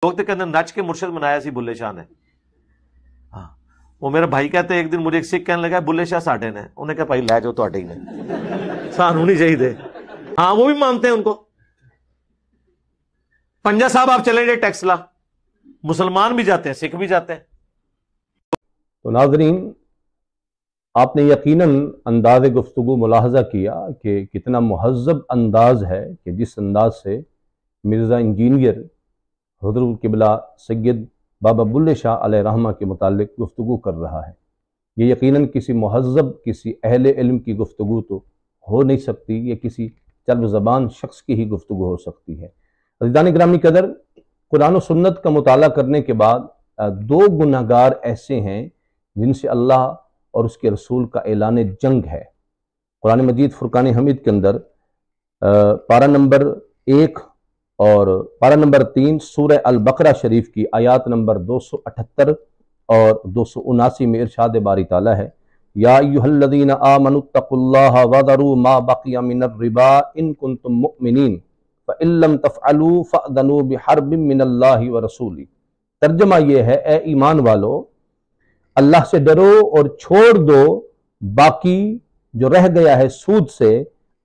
لوگ تے کہندے نچ کے مرشد بنایا سی بلے شاہ نے. ہاں وہ میرا بھائی کہتے ایک دن مجھے ایک سکھ کہنے لگا بلے شاہ ساڈے نے. انہیں کہا بھائی لے جاؤ تواڈے ہی نے, سانوں نہیں چاہیے. ہاں وہ بھی مانتے ہیں ان کو. پنجا صاحب آپ چلیں گے ٹیکس لا, مسلمان بھی جاتے ہیں سکھ بھی جاتے ہیں. تو ناظرین آپ نے یقیناً انداز گفتگو ملاحظہ کیا کہ کتنا مہذب انداز ہے کہ جس انداز سے مرزا انجینئر حضرت قبلہ سید بابا بلے شاہ علیہ رحمہ کے متعلق گفتگو کر رہا ہے. یہ یقیناً کسی مہذب کسی اہل علم کی گفتگو تو ہو نہیں سکتی, یہ کسی چرب زبان شخص کی ہی گفتگو ہو سکتی ہے. عزیزان گرامی قدر, قرآن و سنت کا مطالعہ کرنے کے بعد دو گناہگار ایسے ہیں جن سے اللہ اور اس کے رسول کا اعلان جنگ ہے. قرآن مجید فرقان حمید کے اندر پارہ نمبر 1 اور پارہ نمبر 3 سورہ البقرہ شریف کی آیات نمبر 278 اور 279 میں ارشاد باری تعالیٰ ہے, یا ایھا الذین آمنوا اتقوا اللہ وذروا ما بقی من الربا ان کنتم مؤمنین فإن لم تفعلوا فأذنوا بحرب من اللہ ورسولہ. ترجمہ یہ ہے, اے ایمان والو اللہ سے ڈرو اور چھوڑ دو باقی جو رہ گیا ہے سود سے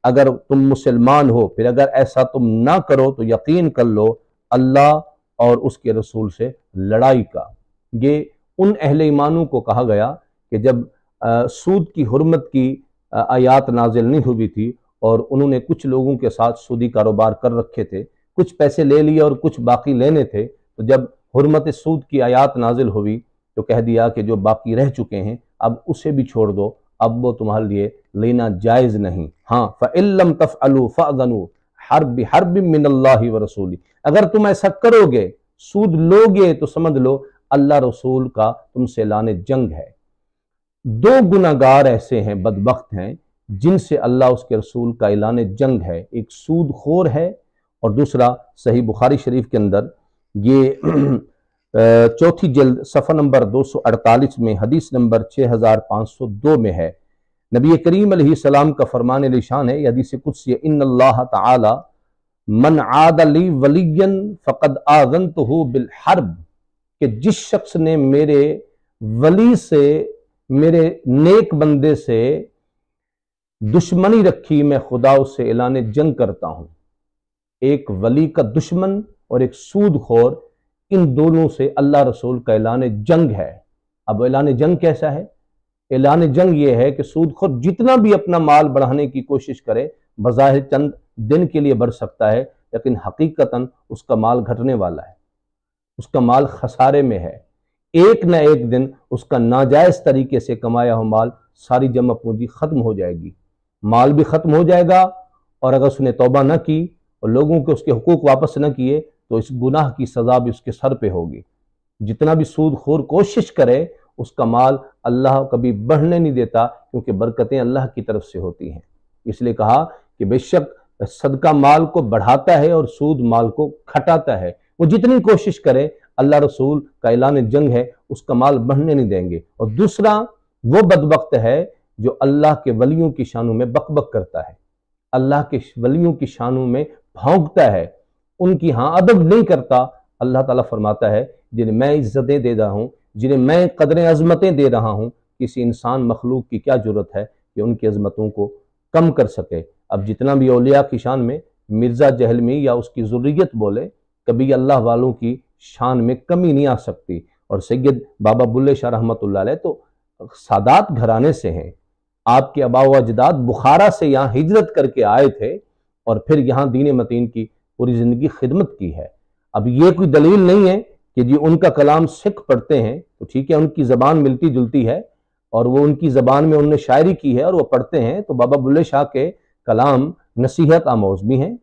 اگر تم مسلمان ہو. پھر اگر ایسا تم نہ کرو تو یقین کر لو اللہ اور اس کے رسول سے لڑائی کا. یہ ان اہل ایمانوں کو کہا گیا کہ جب سود کی حرمت کی آیات نازل نہیں ہوئی تھی اور انہوں نے کچھ لوگوں کے ساتھ سودی کاروبار کر رکھے تھے, کچھ پیسے لے لیے اور کچھ باقی لینے تھے, تو جب حرمت سود کی آیات نازل ہوئی تو کہہ دیا کہ جو باقی رہ چکے ہیں اب اسے بھی چھوڑ دو, اب وہ تمہارے لیے لینا جائز نہیں. ہاں فَإِن لَمْ تَفْعَلُوا فَأْذَنُوا بِحَرْبٍ مِّنَ اللَّهِ وَرَسُولِهِ. اگر تم ایسا کرو گے, سود لوگے, تو سمجھ لو اللہ رسول کا تم سے اعلان جنگ ہے. دو گناہگار ایسے ہیں, بدبخت ہیں, جن سے اللہ اس کے رسول کا اعلان جنگ ہے. ایک سود خور ہے اور دوسرا صحیح بخاری شریف کے اندر یہ چوتھی جلد صفحہ نمبر 248 میں حدیث نمبر 6502 میں ہے. نبی کریم علیہ السلام کا فرمان علیشان ہے, یہ حدیث قدسی ہے, ان اللہ تعالی من عاد لی ولیا فقد آذنتہ بالحرب, کہ جس شخص نے میرے ولی سے, میرے نیک بندے سے دشمنی رکھی, میں خدا اس سے اعلان جنگ کرتا ہوں. ایک ولی کا دشمن اور ایک سود خور, ان دونوں سے اللہ رسول کا اعلان جنگ ہے. اب اعلان جنگ کیسا ہے؟ اعلان جنگ یہ ہے کہ سود خور جتنا بھی اپنا مال بڑھانے کی کوشش کرے, بظاہر چند دن کے لیے بڑھ سکتا ہے, لیکن حقیقتاً اس کا مال گھٹنے والا ہے, اس کا مال خسارے میں ہے. ایک نہ ایک دن اس کا ناجائز طریقے سے کمایا ہوا مال, ساری جمع پونجی ختم ہو جائے گی, مال بھی ختم ہو جائے گا, اور اگر اس نے توبہ نہ کی اور لوگوں کے اس کے حقوق واپس نہ کیے تو اس گناہ کی سزا بھی اس کے سر پہ ہوگی. جتنا بھی سود خور کوشش کرے اس کا مال اللہ کبھی بڑھنے نہیں دیتا, کیونکہ برکتیں اللہ کی طرف سے ہوتی ہیں. اس لیے کہا کہ بے شک صدقہ مال کو بڑھاتا ہے اور سود مال کو گھٹاتا ہے. وہ جتنی کوشش کرے, اللہ رسول کا اعلان جنگ ہے, اس کا مال بڑھنے نہیں دیں گے. اور دوسرا وہ بدبخت ہے جو اللہ کے ولیوں کی شانوں میں بک بک کرتا ہے, اللہ کے ولیوں کی شانوں میں بھونکتا ہے, ان کی ہاں ادب نہیں کرتا. اللہ تعالیٰ فرماتا ہے جنہیں میں عزتیں دے رہا ہوں, جنہیں میں قدریں عظمتیں دے رہا ہوں, کسی انسان مخلوق کی کیا ضرورت ہے کہ ان کی عظمتوں کو کم کر سکے. اب جتنا بھی اولیاء کی شان میں مرزا جہلمی یا اس کی ذریت بولے, کبھی اللہ والوں کی شان میں کمی نہیں آ سکتی. اور سید بابا بلے شاہ رحمۃ اللہ علیہ تو سادات گھرانے سے ہیں. آپ کے آبا و اجداد بخارا سے یہاں ہجرت کر کے آئے تھے اور پھر یہاں دین متین کی پوری زندگی خدمت کی ہے. اب یہ کوئی دلیل نہیں ہے کہ جی ان کا کلام سکھ پڑھتے ہیں تو ٹھیک ہے, ان کی زبان ملتی جلتی ہے اور وہ ان کی زبان میں انہوں نے شاعری کی ہے اور وہ پڑھتے ہیں, تو بابا بلے شاہ کے کلام نصیحت آموز بھی ہیں,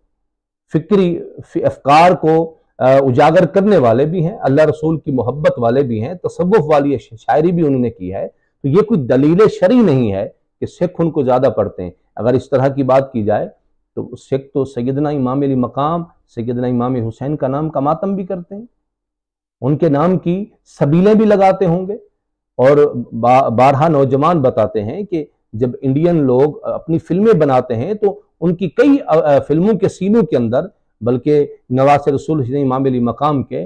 فکری افکار کو اجاگر کرنے والے بھی ہیں, اللہ رسول کی محبت والے بھی ہیں, تصوف والی شاعری بھی انہوں نے کی ہے. تو یہ کوئی دلیل شرعی نہیں ہے کہ سکھ ان کو زیادہ پڑھتے ہیں. اگر اس طرح کی بات کی جائے تو سکھ تو سیدنا امام علی مقام, سیدنا امام حسین کا نام کا ماتم بھی کرتے ہیں, ان کے نام کی سبیلیں بھی لگاتے ہوں گے. اور بارہا نوجوان بتاتے ہیں کہ جب انڈین لوگ اپنی فلمیں بناتے ہیں تو ان کی کئی فلموں کے سینوں کے اندر, بلکہ نواز رسول امام علی مقام کے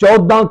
14